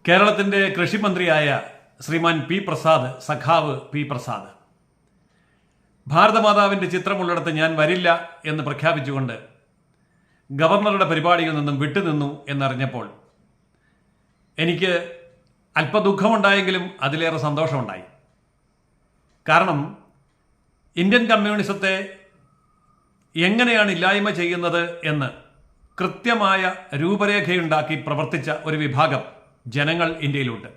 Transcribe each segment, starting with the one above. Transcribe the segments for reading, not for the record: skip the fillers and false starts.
കേരളത്തിൻ്റെ കൃഷിമന്ത്രിയായ ശ്രീമാൻ പി പ്രസാദ്, സഖാവ് പി പ്രസാദ്, ഭാരതമാതാവിൻ്റെ ചിത്രമുള്ളിടത്ത് ഞാൻ വരില്ല എന്ന് പ്രഖ്യാപിച്ചുകൊണ്ട് ഗവർണറുടെ പരിപാടിയിൽ നിന്നും വിട്ടുനിന്നു എന്നറിഞ്ഞപ്പോൾ എനിക്ക് അല്പദുഃഖമുണ്ടായെങ്കിലും അതിലേറെ സന്തോഷമുണ്ടായി. കാരണം ഇന്ത്യൻ കമ്മ്യൂണിസത്തെ എങ്ങനെയാണ് ഇല്ലായ്മ ചെയ്യുന്നത് എന്ന് കൃത്യമായ രൂപരേഖയുണ്ടാക്കി പ്രവർത്തിച്ച ഒരു വിഭാഗം ജനങ്ങൾ ഇന്ത്യയിലുണ്ട്.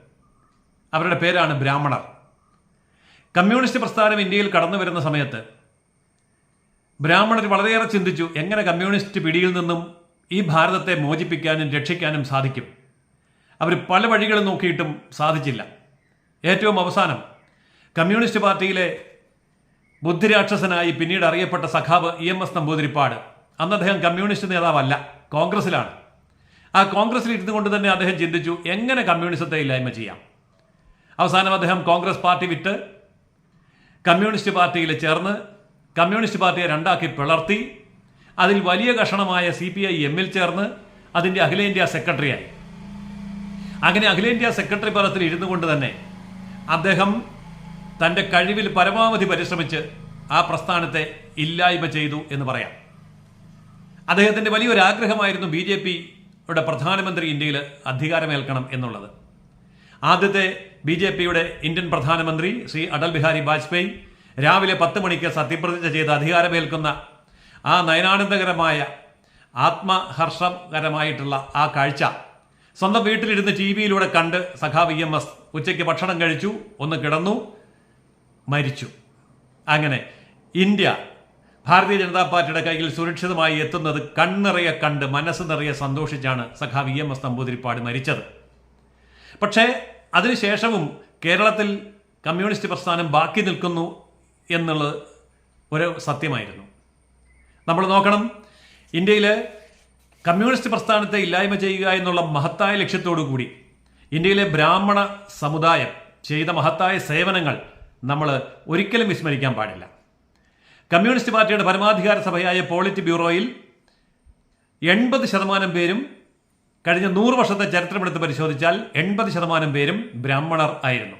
അവരുടെ പേരാണ് ബ്രാഹ്മണർ. കമ്മ്യൂണിസ്റ്റ് പ്രസ്ഥാനം ഇന്ത്യയിൽ കടന്നു വരുന്ന സമയത്ത് ബ്രാഹ്മണർ വളരെയേറെ ചിന്തിച്ചു, എങ്ങനെ കമ്മ്യൂണിസ്റ്റ് പിടിയിൽ നിന്നും ഈ ഭാരതത്തെ മോചിപ്പിക്കാനും രക്ഷിക്കാനും സാധിക്കും. അവർ പല വഴികളും നോക്കിയിട്ടും സാധിച്ചില്ല. ഏറ്റവും അവസാനം കമ്മ്യൂണിസ്റ്റ് പാർട്ടിയിലെ ബുദ്ധിരാക്ഷസനായി പിന്നീട് അറിയപ്പെട്ട സഖാവ് EMS നമ്പൂതിരിപ്പാട്, അന്ന് അദ്ദേഹം കമ്മ്യൂണിസ്റ്റ് നേതാവല്ല, കോൺഗ്രസിലാണ്. ആ കോൺഗ്രസിൽ ഇരുന്നു കൊണ്ട് തന്നെ അദ്ദേഹം ചിന്തിച്ചു, എങ്ങനെ കമ്മ്യൂണിസത്തെ ഇല്ലായ്മ ചെയ്യാം. അവസാനം അദ്ദേഹം കോൺഗ്രസ് പാർട്ടി വിട്ട് കമ്മ്യൂണിസ്റ്റ് പാർട്ടിയിൽ ചേർന്ന് കമ്മ്യൂണിസ്റ്റ് പാർട്ടിയെ രണ്ടാക്കി പിളർത്തി അതിൽ വലിയ കഷണമായ CPI-M ചേർന്ന് അതിൻ്റെ അഖിലേന്ത്യാ സെക്രട്ടറിയായി. അങ്ങനെ അഖിലേന്ത്യാ സെക്രട്ടറി പദത്തിൽ ഇരുന്നു കൊണ്ട് തന്നെ അദ്ദേഹം തൻ്റെ കഴിവിൽ പരമാവധി പരിശ്രമിച്ച് ആ പ്രസ്ഥാനത്തെ ഇല്ലായ്മ ചെയ്തു എന്ന് പറയാം. അദ്ദേഹത്തിൻ്റെ വലിയൊരു ആഗ്രഹമായിരുന്നു BJPയുടെ പ്രധാനമന്ത്രി ഇന്ത്യയിൽ അധികാരമേൽക്കണം എന്നുള്ളത്. ആദ്യത്തെ BJPയുടെ ഇന്ത്യൻ പ്രധാനമന്ത്രി ശ്രീ അടൽ ബിഹാരി വാജ്പേയി രാവിലെ 10 മണിക്ക് സത്യപ്രതിജ്ഞ ചെയ്ത് അധികാരമേൽക്കുന്ന ആ നയനാനന്ദകരമായ ആത്മഹർഷകരമായിട്ടുള്ള ആ കാഴ്ച സ്വന്തം വീട്ടിലിരുന്ന് TV-യിലൂടെ കണ്ട് സഖാവ് EMS ഉച്ചയ്ക്ക് ഭക്ഷണം കഴിച്ചു, ഒന്ന് കിടന്നു, മരിച്ചു. അങ്ങനെ ഇന്ത്യ ഭാരതീയ ജനതാ പാർട്ടിയുടെ കയ്യിൽ സുരക്ഷിതമായി എത്തുന്നത് കണ്ണിറയെ കണ്ട് മനസ്സ് നിറയെ സന്തോഷിച്ചാണ് സഖാവ് EMS നമ്പൂതിരിപ്പാട് മരിച്ചത്. പക്ഷേ അതിനുശേഷവും കേരളത്തിൽ കമ്മ്യൂണിസ്റ്റ് പ്രസ്ഥാനം ബാക്കി നിൽക്കുന്നു എന്നുള്ളത് ഒരു സത്യമായിരുന്നു. നമ്മൾ നോക്കണം, ഇന്ത്യയിൽ കമ്മ്യൂണിസ്റ്റ് പ്രസ്ഥാനത്തെ ഇല്ലായ്മ ചെയ്യുക എന്നുള്ള മഹത്തായ ലക്ഷ്യത്തോടു കൂടി ഇന്ത്യയിലെ ബ്രാഹ്മണ സമുദായം ചെയ്ത മഹത്തായ സേവനങ്ങൾ നമ്മൾ ഒരിക്കലും വിസ്മരിക്കാൻ പാടില്ല. കമ്മ്യൂണിസ്റ്റ് പാർട്ടിയുടെ പരമാധികാര സഭയായ പോളിറ്റ് ബ്യൂറോയിൽ 80% പേരും കഴിഞ്ഞ 100 വർഷത്തെ ചരിത്രമെടുത്ത് പരിശോധിച്ചാൽ 80% പേരും ബ്രാഹ്മണർ ആയിരുന്നു.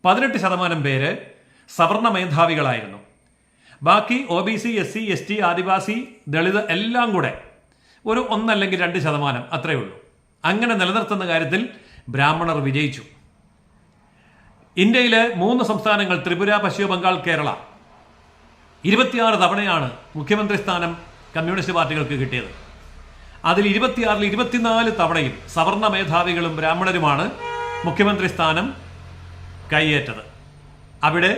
18% പേര് സവർണ മേധാവികളായിരുന്നു. ബാക്കി OBC, SC, ST, ആദിവാസി, ദളിത് എല്ലാം കൂടെ ഒരു 1 അല്ലെങ്കിൽ 2% അത്രയേ ഉള്ളൂ. അങ്ങനെ നിലനിർത്തുന്ന കാര്യത്തിൽ ബ്രാഹ്മണർ വിജയിച്ചു. ഇന്ത്യയിലെ 3 സംസ്ഥാനങ്ങൾ ത്രിപുര, പശ്ചിമ ബംഗാൾ, കേരള 26 തവണയാണ് മുഖ്യമന്ത്രി സ്ഥാനം കമ്മ്യൂണിസ്റ്റ് പാർട്ടികൾക്ക് കിട്ടിയത്. അതിൽ 26-ൽ 24 തവണയും സവർണ മേധാവികളും ബ്രാഹ്മണരുമാണ് മുഖ്യമന്ത്രി സ്ഥാനം കൈയേറ്റത്. അവിടെ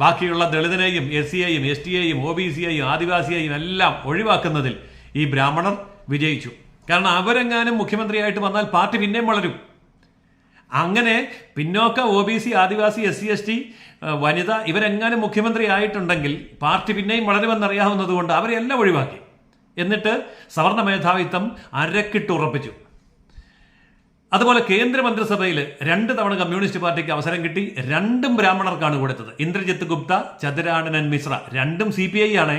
ബാക്കിയുള്ള ദളിതനെയും SC-യെയും ST-യെയും OBC-യെയും ആദിവാസിയെയും എല്ലാം ഒഴിവാക്കുന്നതിൽ ഈ ബ്രാഹ്മണർ വിജയിച്ചു. കാരണം അവരെങ്ങാനും മുഖ്യമന്ത്രിയായിട്ട് വന്നാൽ പാർട്ടി പിന്നെയും വളരും. അങ്ങനെ പിന്നോക്ക OBC, ആദിവാസി, SC, ST, വനിത ഇവരെങ്ങാനും മുഖ്യമന്ത്രി ആയിട്ടുണ്ടെങ്കിൽ പാർട്ടി പിന്നെയും വളരുമെന്നറിയാവുന്നതുകൊണ്ട് അവരെല്ലാം ഒഴിവാക്കി. എന്നിട്ട് സവർണ മേധാവിത്വം അരക്കിട്ട് ഉറപ്പിച്ചു. അതുപോലെ കേന്ദ്രമന്ത്രിസഭയിൽ 2 തവണ കമ്മ്യൂണിസ്റ്റ് പാർട്ടിക്ക് അവസരം കിട്ടി. 2ഉം ബ്രാഹ്മണർക്കാണ് കൊടുത്തത്. ഇന്ദ്രജിത്ത് ഗുപ്ത, ചതുരാനനൻ മിശ്ര, 2ഉം CPI ആണ്.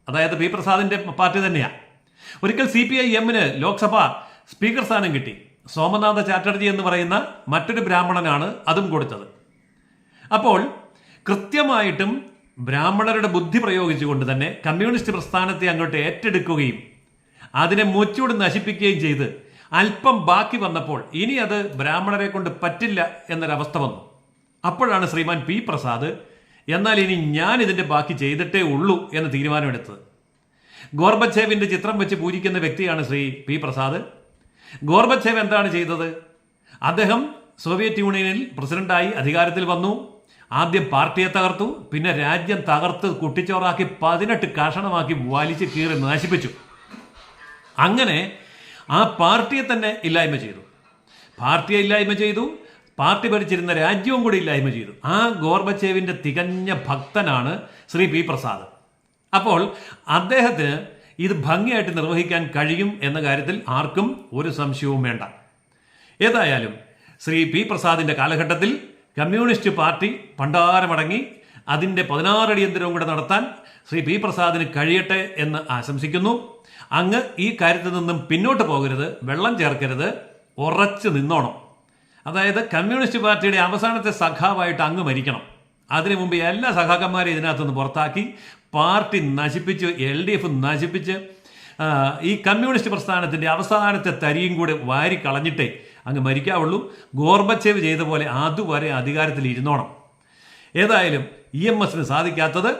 അതായത് പി പ്രസാദിന്റെ പാർട്ടി തന്നെയാണ്. ഒരിക്കൽ CPI-M ലോക്സഭ സ്പീക്കർ സ്ഥാനം കിട്ടി. സോമനാഥ ചാറ്റർജി എന്ന് പറയുന്ന മറ്റൊരു ബ്രാഹ്മണനാണ് അതും കൊടുത്തത്. അപ്പോൾ കൃത്യമായിട്ടും ബ്രാഹ്മണരുടെ ബുദ്ധി പ്രയോഗിച്ചുകൊണ്ട് തന്നെ കമ്മ്യൂണിസ്റ്റ് പ്രസ്ഥാനത്തെ അങ്ങോട്ട് ഏറ്റെടുക്കുകയും അതിനെ മുച്ചൂട് നശിപ്പിക്കുകയും ചെയ്ത് അല്പം ബാക്കി വന്നപ്പോൾ ഇനി അത് ബ്രാഹ്മണരെ കൊണ്ട് പറ്റില്ല എന്നൊരവസ്ഥ വന്നു. അപ്പോഴാണ് ശ്രീമാൻ പി പ്രസാദ് എന്നാൽ ഇനി ഞാൻ ഇതിൻ്റെ ബാക്കി ചെയ്തിട്ടേ ഉള്ളൂ എന്ന് തീരുമാനമെടുത്തത്. ഗോർബച്ചേവിൻ്റെ ചിത്രം വെച്ച് പൂജിക്കുന്ന വ്യക്തിയാണ് ശ്രീ പി പ്രസാദ്. ഗോർബച്ചേവ് എന്താണ് ചെയ്തത്? അദ്ദേഹം സോവിയറ്റ് യൂണിയനിൽ പ്രസിഡന്റായി അധികാരത്തിൽ വന്നു. ആദ്യം പാർട്ടിയെ തകർത്തു, പിന്നെ രാജ്യം തകർത്ത് കുട്ടിച്ചോറാക്കി 18 കഷണമാക്കി വലിച്ചു കീറി നശിപ്പിച്ചു. അങ്ങനെ ആ പാർട്ടിയെ തന്നെ ഇല്ലായ്മ ചെയ്തു. പാർട്ടിയെ ഇല്ലായ്മ ചെയ്തു, പാർട്ടി ഭരിച്ചിരുന്ന രാജ്യവും കൂടി ഇല്ലായ്മ ചെയ്തു. ആ ഗോർബച്ചേവിൻ്റെ തികഞ്ഞ ഭക്തനാണ് ശ്രീ പി പ്രസാദ്. അപ്പോൾ അദ്ദേഹത്തിന് ഇത് ഭംഗിയായിട്ട് നിർവഹിക്കാൻ കഴിയും എന്ന കാര്യത്തിൽ ആർക്കും ഒരു സംശയവും വേണ്ട. ഏതായാലും ശ്രീ പി പ്രസാദിൻ്റെ കാലഘട്ടത്തിൽ കമ്മ്യൂണിസ്റ്റ് പാർട്ടി പണ്ടാരമടങ്ങി അതിൻ്റെ 16 അടിയന്തരവും കൂടെ നടത്താൻ ശ്രീ പി പ്രസാദിന് കഴിയട്ടെ എന്ന് ആശംസിക്കുന്നു. അങ്ങ് ഈ കാര്യത്തിൽ നിന്നും പിന്നോട്ട് പോകരുത്, വെള്ളം ചേർക്കരുത്, ഉറച്ചു നിന്നോണം. അതായത് കമ്മ്യൂണിസ്റ്റ് പാർട്ടിയുടെ അവസാനത്തെ സഖാവായിട്ട് അങ്ങ് മരിക്കണം. അതിനു മുമ്പ് എല്ലാ സഖാക്കന്മാരെയും ഇതിനകത്തുനിന്ന് പുറത്താക്കി പാർട്ടി നശിപ്പിച്ച് LDF നശിപ്പിച്ച് ഈ കമ്മ്യൂണിസ്റ്റ് പ്രസ്ഥാനത്തിൻ്റെ അവസാനത്തെ തരിയും കൂടെ വാരിക്കളഞ്ഞിട്ടേ അങ്ങ് മരിക്കാവുള്ളൂ. ഗോർബച്ചേവ് ചെയ്ത പോലെ അതുവരെ അധികാരത്തിൽ ഇരുന്നോണം. ഏതായാലും EMSന് സാധിക്കാത്തത്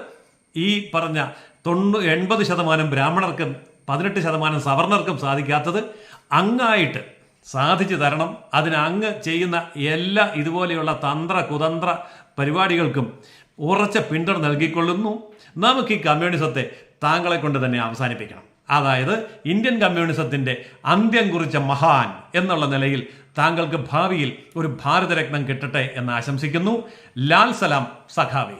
ഈ പറഞ്ഞ 80% ബ്രാഹ്മണർക്കും 18% സവർണർക്കും സാധിക്കാത്തത് അങ്ങായിട്ട് സാധിച്ചു തരണം. അതിന് അങ്ങ് ചെയ്യുന്ന എല്ലാ ഇതുപോലെയുള്ള തന്ത്ര കുതന്ത്ര പരിപാടികൾക്കും ഉറച്ച പിന്തുണ നൽകിക്കൊള്ളുന്നു. നമുക്ക് ഈ കമ്മ്യൂണിസത്തെ താങ്കളെ കൊണ്ട് തന്നെ അവസാനിപ്പിക്കണം. അതായത് ഇന്ത്യൻ കമ്മ്യൂണിസത്തിൻ്റെ അന്ത്യം കുറിച്ച മഹാൻ എന്നുള്ള നിലയിൽ താങ്കൾക്ക് ഭാവിയിൽ ഒരു ഭാരതരത്നം കിട്ടട്ടെ എന്ന് ആശംസിക്കുന്നു. ലാൽ സലാം സഖാവി.